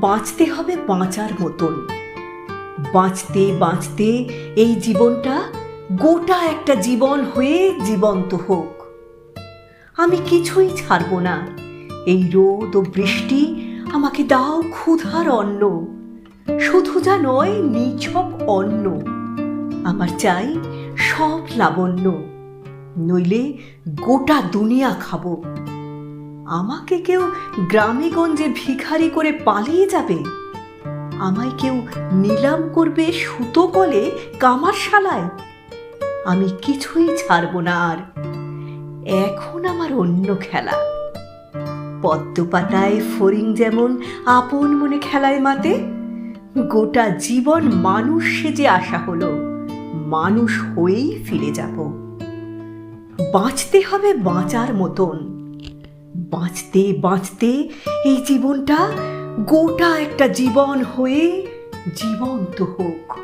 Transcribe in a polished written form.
বাঁচতে হবে বাঁচার মতন। বাঁচতে বাঁচতে এই জীবনটা গোটা একটা জীবন হয়ে জীবন্ত হোক। আমি কিছুই ছাড়ব না। এই রোদ ও বৃষ্টি আমাকে দাও ক্ষুধার অন্ন, শুধু যা নয় নিছক অন্ন। আমার চাই সব লাবণ্য, নইলে গোটা দুনিয়া খাবো। আমাকে কেউ গ্রামে গঞ্জে ভিখারি করে পালিয়ে যাবে? আমায় কেউ নিলাম করবে সুতো কলে কামারশালায়? আমি কিছুই ছাড়ব না আর। এখন আমার অন্য খেলা। পদ্ম পাতায় ফড়িং যেমন আপন মনে খেলায় মাতে, গোটা জীবন মানুষ সেজে আসা হলো, মানুষ হয়েই ফিরে যাব। বাঁচতে হবে বাঁচার মতন। বাঁচতে বাঁচতে এই জীবনটা গোটা একটা জীবন হয়ে জীবন্ত হোক।